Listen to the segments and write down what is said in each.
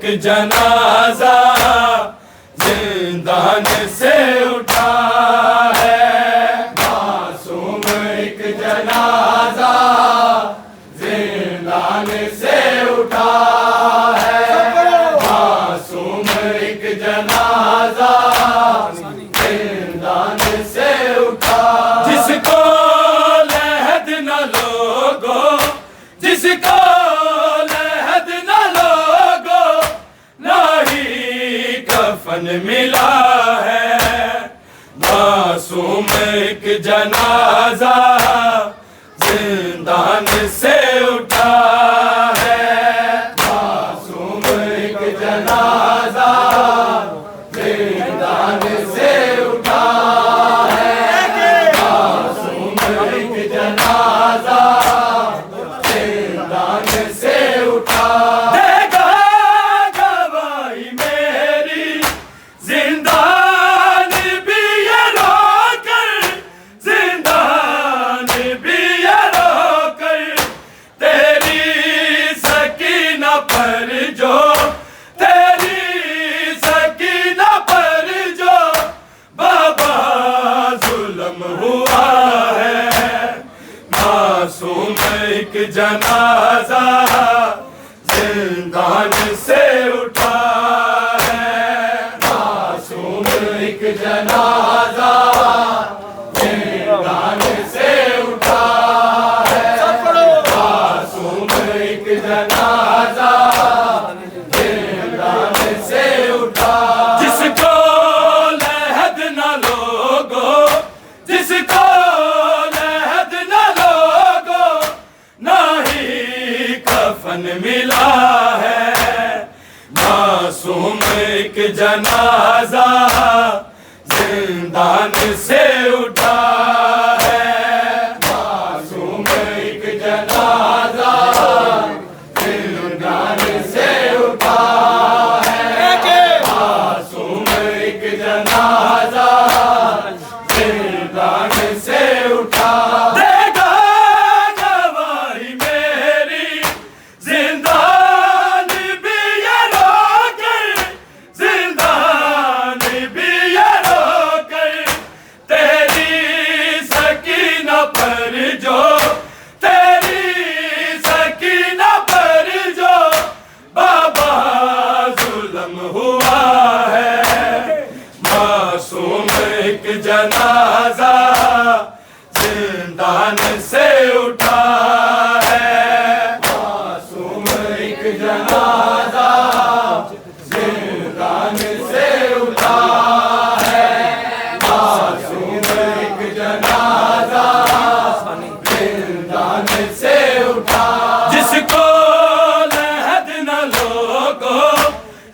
एक जनाजा जिंदान से उठा है। मासूम एक जनाजा जिंदान से उठा है। मासूम एक जनाजा जिंदान से उठा। जिसको लहद न लोगो, जिसको लहद न लोगो, नहीं कफन मिला है। मासूम एक जनाजा जिंदान से उठा है। मासूम एक जनाजा जिंदान से उठा है। मासूम एक जनाजा जिंदान से उठा। देगा गवाही मेरी जिंदान भी ये रोकर, जिंदान भी ये रोकर। तेरी सकीना पर जो, तेरी सकीना पर जो बाबा जुल्म हुआ है। मासूम एक जनाजा जिंदान से उठा है। मासूम एक जनाजा जिंदान से उठा है। मासूम एक जनाजा जिंदान से उठा। जिसको लहद न लोगो, जिसको लहद न लोगो, नहीं कफन मिला है। मासूम एक जनाजा जिंदान से उठा है। मासूम एक जनाजा जिंदान से उठा है। मासूम एक जनाजा जिंदान से उठा। देगा गवाही मेरी जिंदान भी ये रोकर, जिंदान भी ये रोकर। तेरी सकीना पर जो, तेरी सकीना पर जो बाबा जुल्म हुआ है। मासूम एक जनाजा जिंदान से उठा है। मासूम एक जनाजा जिंदान से उठा है। मासूम एक जनाजा जिंदान से उठा। जिसको लहद न लोगो,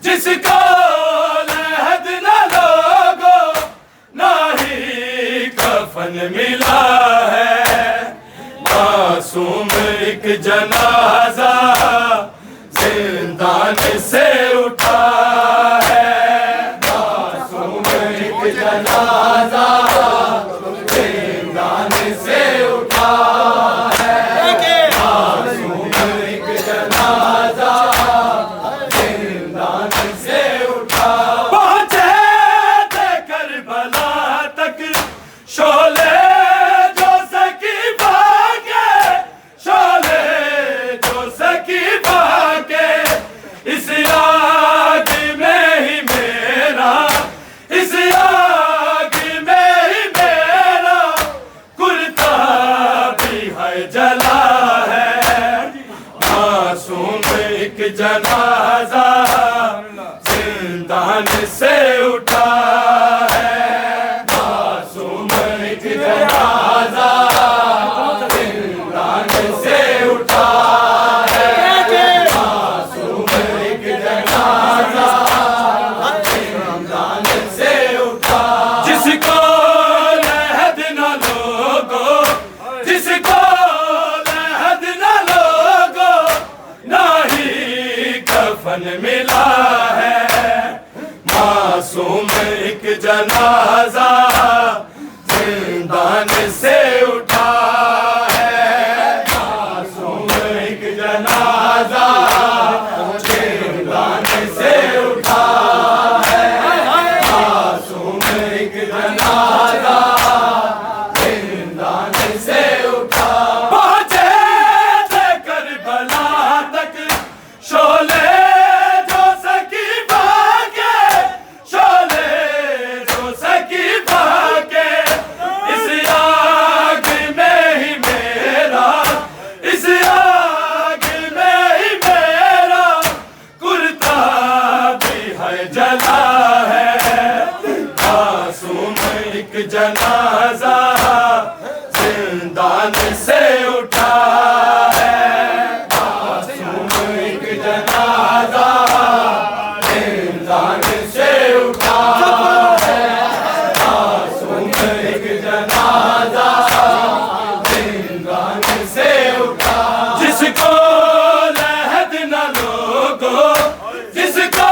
जिसको लहद न लोगो, नहीं कफन मिला है। मासूम एक जनाजा जिंदान से उठा है। मासूम एक जनाजा जिंदान से उठा है। मासूम एक जनाजा जिंदान से उठा। पहुंचे थे करबला तक शोले जो सकीफा के, शोले जो सकीफा के। इस आग में ही मेरा, इस आग में ही मेरा कुर्ता भी है जला है। मासूम एक जनाजा जिंदान से उठा है। मासूम एक जनाजा जिंदान से उठा है। मासूम एक जनाजा जिंदान से उठा। जिसको लहद न लोगो, जिसको लहद न लोगो, नहीं कफन मिला है। मासूम एक जनाजा जिंदान से उठा है। मासूम एक जनाजा जिंदान से जनाजा जिंदान से उठा है, मासूम एक जनाजा जिंदान से उठा है, मासूम एक जनाजा जिंदान से उठा। जिसको लहद न लोगो, जिसको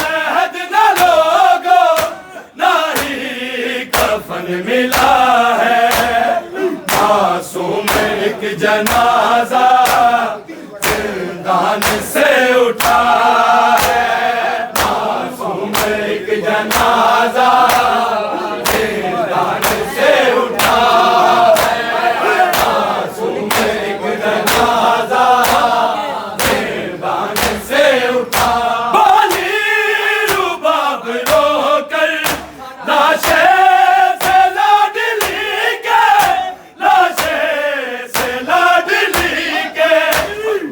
लहद न लोगो, ना ही कफन मिला है, मासूम एक जनाजा जिंदान से उठा है, मासूम एक जनाजा जिंदान से उठा है, मासूम एक जनाजा जिंदान से उठा। बाली रुबाब रोकर लाशे से लाडली के, लाशे से लाडली के,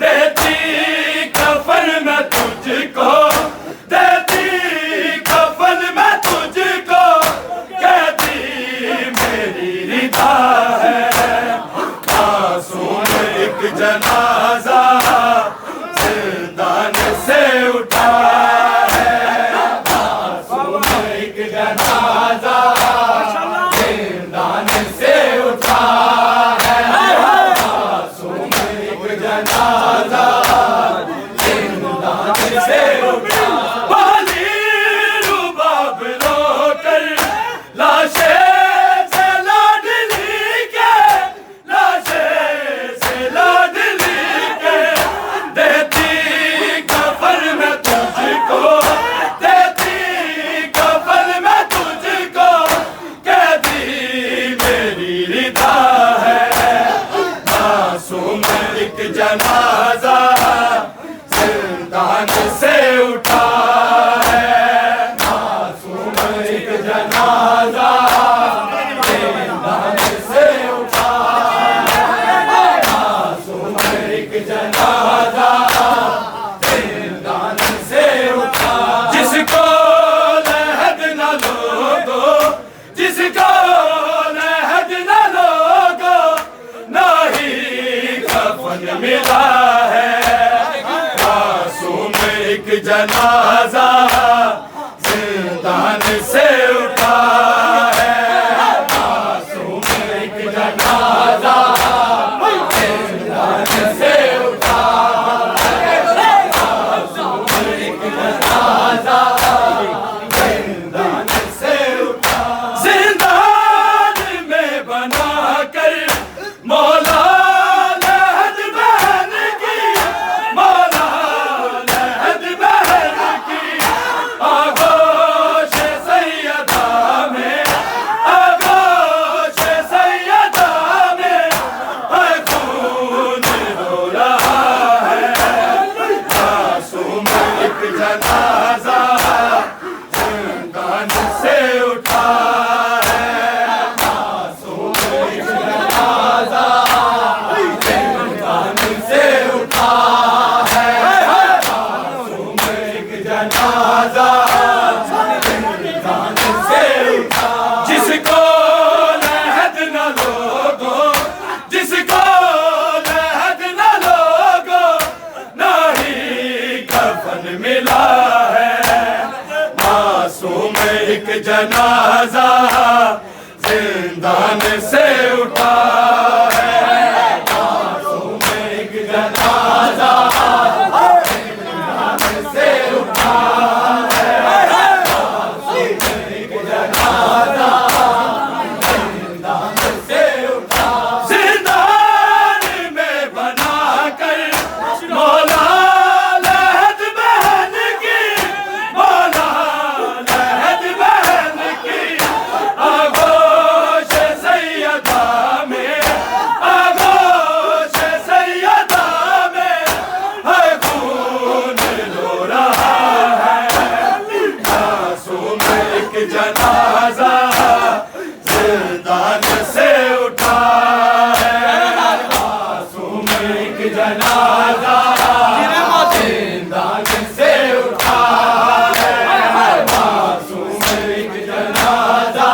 देती कफन में तुझको, देती कफन में तुझको, कहती मेरी रिदा है, मासूम एक जनाजा जिंदान से उठा है, मासूम एक जनाजा जिंदान से उठा है, मासूम एक जनाजा जिंदान से उठा। बाली रुबाब रोकर लाशे से लाडली के, लाशे से लाडली के, देती कफन में तुझको, देती कफन में तुझको, कहती मेरी रिदा है, मासूम एक जनाजा जिंदान से उठा है, मासूम एक जनाजा जिंदान से उठा है, मासूम एक जनाजा जिंदान से उठा। जिसको लहद न लोगो, जिसको लहद न लोगो, ना ही कफन मिला है, मासूम एक जनाजा जिंदान से उठा है, मासूम एक जनाजा जिंदान से उठा है, मासूम एक जनाजा जिंदान से उठा। जिंदान में बना कर मौला लहद बहन की, मौला लहद बहन की, आगोश सैयदा में, आगोश सैयदा में, है खून रो रहा है, मासूम एक जनाजा जिंदान से उठा है, मासूम एक जनाजा जिंदान से उठा है, मासूम एक जनाजा जिंदान से उठा। जिसको लहद न लोगो, जिसको लहद न लोगो, ना ही कफन मिला है, मासूम एक जनाजा जिंदान से उठा है, मासूम एक जनाजा जिंदान से उठा है, मासूम एक जनाजा जिंदान से उठा। जिंदान में बना कर मौला लहद बहन की, मौला लहद बहन की, आगोश सैयदा में, आगोश सैयदा में, है खून रो रहा है, मासूम एक जनाजा जिंदान से उठा है, मासूम एक जनाजा जिंदान से उठा है, मासूम एक जनाजा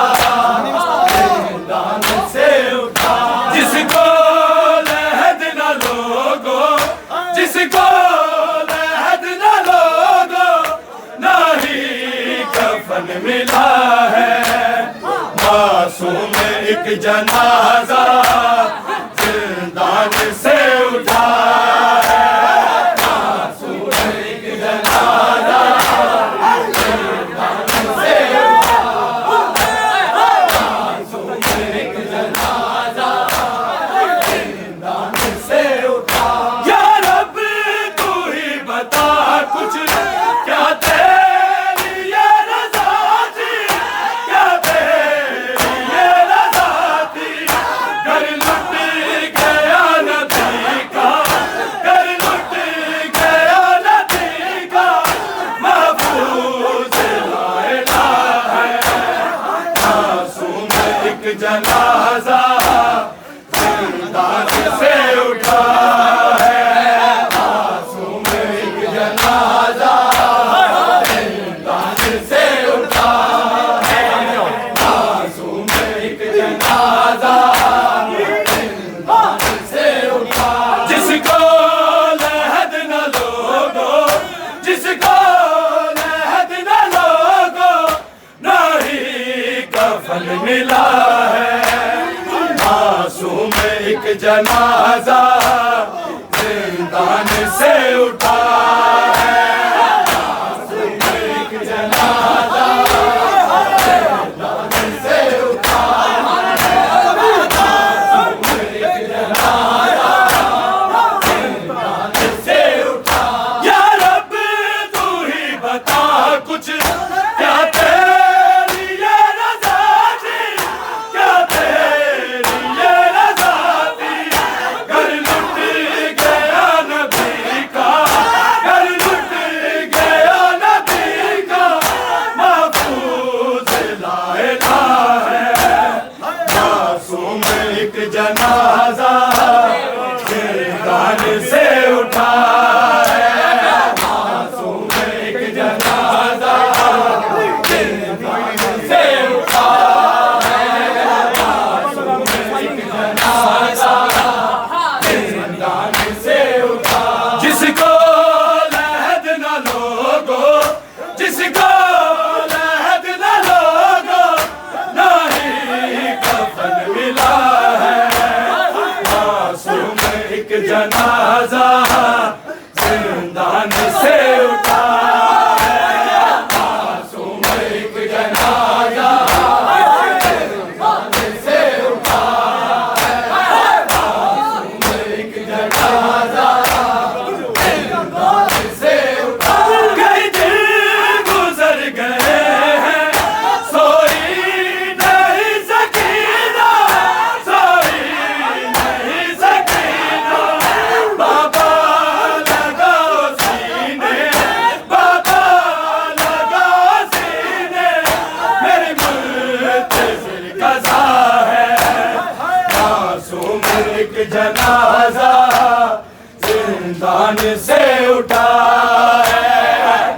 है, मासूम एक जनाजा जिंदान से उठा है, मासूम एक जनाजा जिंदान से उठा है, मासूम एक जनाजा जिंदान से उठा। या रब तू ही बता कुछ क्या तेरी ये रज़ा थी, क्या तेरी ये रज़ा थी, घर लुट गया नबी का, घर लुट गया नबी का, महफूज ला इलाहा है, मासूम एक जनाजा जिंदान से उठा है, मासूम एक जनाजा जिंदान से उठा है, मासूम एक जनाजा जिंदान से उठा। जिसको लहद न लोगो, जिसको लहद न लोगो, ना ही कफन मिला है, मासूम एक जनाजा जिंदान से उठा है, मासूम एक जनाजा जिंदान से उठा है, मासूम एक जनाजा जिंदान से उठा। या रब तू ही बता कुछ क्या तेरी ये रज़ा थी, क्या तेरी ये रज़ा थी, घर लुट गया नबी का, घर लुट गया नबी का, महफूज ला इलाहा है, मासूम एक जनाजा जिंदान से उठा है, मासूम एक जनाजा जिंदान से उठा है, मासूम एक जनाजा जिंदान से उठा। जिसको लहद न लोगो, जिसको लहद न लोगो, ना ही कफन मिला है, मासूम एक जनाजा जिंदान से उठा है, मासूम एक जनाजा जिंदान से उठा है, मासूम एक जनाजा जिंदान से उठा। कई दिन गुजर गए हैं, सोई नहीं सकीना, सोई नहीं सकीना, बाबा लगाओ सीने, बाबा लगाओ सीने, मेरी मुंतज़िर क़ज़ा है, मासूम एक जनाजा जिंदान से उठा